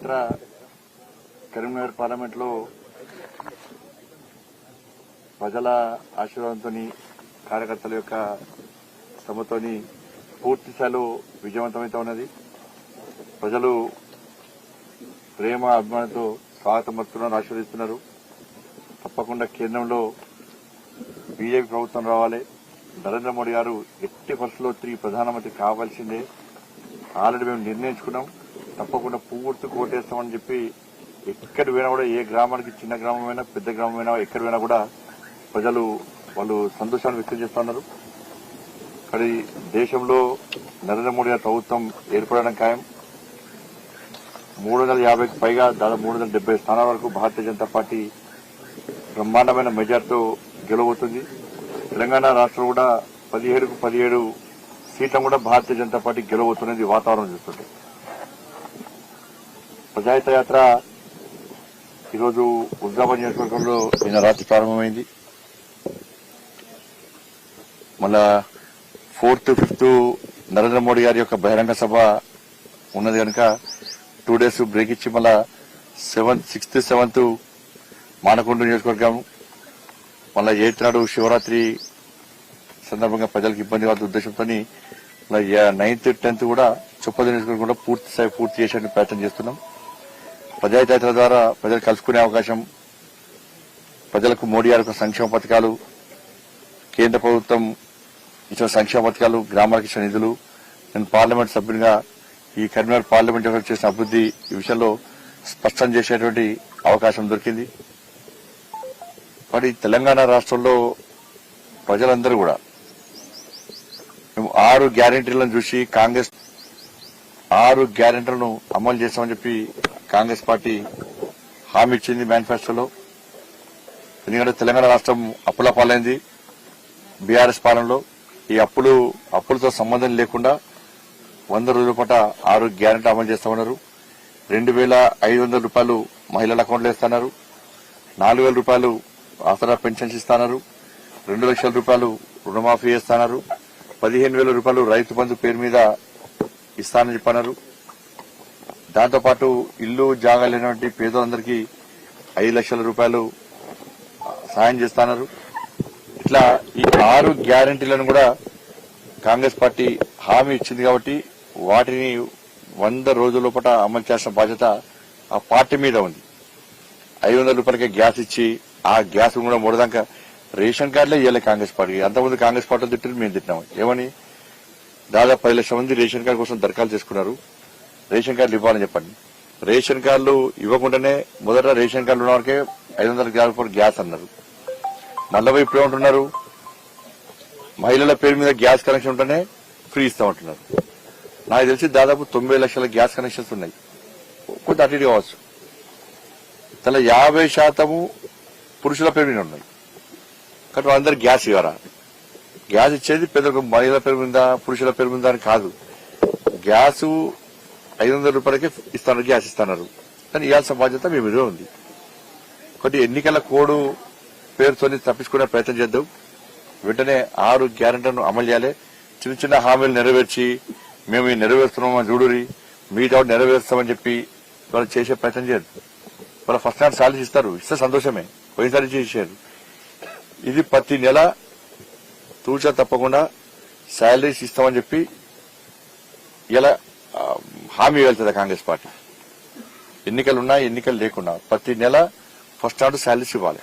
పాదయాత్ర Karimnagar parliament లో ప్రజల ఆశీర్వాదంతో కార్యకర్తల యొక్క శ్రమతోని పూర్తి స్థాయిలో విజయవంతమైతే ఉన్నది. ప్రజలు ప్రేమ అభిమానంతో స్వాగతం పలుకుతున్నారు, ఆశీర్వదిస్తున్నారు. తప్పకుండా కేంద్రంలో బీజేపీ ప్రభుత్వం రావాలి. నరేంద్ర మోడీ గారు ఎట్టి పరిస్థితుల్లో తిరిగి ప్రధానమంత్రి కావాల్సిందే. ఆల్రెడీ మేము నిర్ణయించుకున్నాం. తప్పకుండా పూర్తి కోటేస్తామని చెప్పి ఎక్కడ పోయినా కూడా, ఏ గ్రామానికి, చిన్న గ్రామమైనా పెద్ద గ్రామమైనా ఎక్కడ పోయినా కూడా ప్రజలు వాళ్ళు సంతోషాన్ని వ్యక్తం చేస్తున్నారు. కానీ దేశంలో నరేంద్ర మోడీ గారి ప్రభుత్వం ఏర్పడడం ఖాయం. 350కి పైగా దాదాపు 370 స్థానాల వరకు భారతీయ జనతా పార్టీ బ్రహ్మాండమైన మెజార్టీతో గెలవబోతుంది. తెలంగాణ రాష్ట్రం కూడా 17కు 17 సీట్లను కూడా భారతీయ జనతా పార్టీ గెలవబోతున్నది వాతావరణం చూస్తుంటే. ప్రజాహిత యాత్ర ఈరోజు హుజూరాబాద్ నియోజకవర్గంలో నిన్న రాత్రి ప్రారంభమైంది. మళ్ళా 4th, 5th నరేంద్ర మోడీ గారి యొక్క బహిరంగ సభ ఉన్నది కనుక 2 days బ్రేక్ ఇచ్చి మళ్ళా 6th, 7th మానకొండ నియోజకవర్గం, మళ్ళా 8th నాడు శివరాత్రి సందర్భంగా ప్రజలకు ఇబ్బంది కాదు ఉద్దేశంతో 9th, 10th కూడా చొప్పద నియోజకవర్గం కూడా పూర్తి చేసే ప్రయత్నం చేస్తున్నాం. ప్రజాహిత యాత్ర ద్వారా ప్రజలు కలుసుకునే అవకాశం, ప్రజలకు మోడీ గారి యొక్క సంక్షేమ పథకాలు, కేంద్ర ప్రభుత్వం ఇచ్చిన సంక్షేమ పథకాలు, గ్రామాలకు ఇచ్చిన నిధులు, నేను పార్లమెంట్ సభ్యునిగా ఈ కరీంనగర్ పార్లమెంట్ చేసిన అభివృద్ది ఈ విషయంలో స్పష్టం చేసేటువంటి అవకాశం దొరికింది. మరి తెలంగాణ రాష్ట్రంలో ప్రజలందరూ కూడా మేము 6 గ్యారెంటీలను చూసి కాంగ్రెస్ 6 గ్యారెంటీలను అమలు చేస్తామని చెప్పి కాంగ్రెస్ పార్టీ హామీ ఇచ్చింది మేనిఫెస్టోలో. ఎందుకంటే తెలంగాణ రాష్ట్రం అప్పుల పాలైంది బీఆర్ఎస్ పాలనలో. ఈ అప్పులతో సంబంధం లేకుండా 100 రోజుల పాటు 6 గ్యారెంటీ అమలు చేస్తామన్నారు. 2,500 రూపాయలు మహిళల అకౌంట్లో ఇస్తున్నారు. 4,000 రూపాయలు ఆసరా పెన్షన్స్ ఇస్తున్నారు. 2 లక్షల రూపాయలు రుణమాఫీ చేస్తున్నారు. 15,000 రూపాయలు రైతు బంధు పేరు మీద ఇస్తానని చెప్పన్నారు. దాంతోపాటు ఇల్లు జాగా లేనటువంటి పేదలందరికీ 5 లక్షల రూపాయలు సాయం చేస్తున్నారు. ఇట్లా ఈ 6 గ్యారెంటీలను కూడా కాంగ్రెస్ పార్టీ హామీ ఇచ్చింది కాబట్టి వాటిని 100 రోజుల లోపల అమలు చేసిన బాధ్యత ఆ పార్టీ మీద ఉంది. 500 రూపాయలకే గ్యాస్ ఇచ్చి ఆ గ్యాస్ కూడా మూడదాకా రేషన్ కార్డులే ఇవ్వలే కాంగ్రెస్ పార్టీ. అంతకుముందు కాంగ్రెస్ పార్టీ తిట్టారు, మేము తిట్టినాము. ఏమని దాదాపు 10 లక్షల మంది రేషన్ కార్డు కోసం దరఖాస్తు చేసుకున్నారు. రేషన్ కార్డులు ఇవ్వాలని చెప్పండి. రేషన్ కార్డులు ఇవ్వకుండానే మొదట రేషన్ కార్డులు ఉన్న వరకే 500 రూపాయలు గ్యాస్ అన్నారు. మళ్ళీ ఇప్పుడు ఏమంటున్నారు, మహిళల పేరు మీద గ్యాస్ కనెక్షన్ ఉంటేనే ఫ్రీ ఇస్తామంటున్నారు. నాకు తెలిసి దాదాపు 90 లక్షల గ్యాస్ కనెక్షన్స్ ఉన్నాయి. కొంత అటు ఇటు కావచ్చు. తన 50% పురుషుల పేరు మీద ఉన్నాయి. కానీ వాళ్ళందరూ గ్యాస్ ఇవ్వరా? గ్యాస్ ఇచ్చేది పెద్ద మహిళల పేరు మీద, పురుషుల పేరు మీద అని కాదు. గ్యాస్ 500 రూపాయలకే ఇస్తున్నారు, గ్యాస్ ఇస్తున్నారు. కానీ ఇవ్వాల్సిన బాధ్యత మీ మీద ఉంది. ఒకటి ఎన్నికల కోడ్ పేరుతో తప్పించుకునే ప్రయత్నం చేద్దాం. వెంటనే 6 గ్యారెంటీలను అమలు చేయాలి. చిన్న చిన్న హామీలు నెరవేర్చి మేము నెరవేరుస్తున్నామని చూడురి, మీతో నెరవేరుస్తామని చెప్పి వాళ్ళు చేసే ప్రయత్నం చేయదు. వాళ్ళ ఫస్ట్ హ్యాండ్ సాలరీస్ ఇస్తే సంతోషమే, పోయినసారి చేశారు. ఇది ప్రతి నెల తూచా తప్పకుండా శాలరీస్ ఇస్తామని చెప్పి ఇలా హామీ వెళ్తుంది కాంగ్రెస్ పార్టీ. ఎన్నికలున్నా ఎన్నికలు లేకున్నా ప్రతి నెల ఫస్ట్ హ్యాండ్ శాలరీస్ ఇవ్వాలి.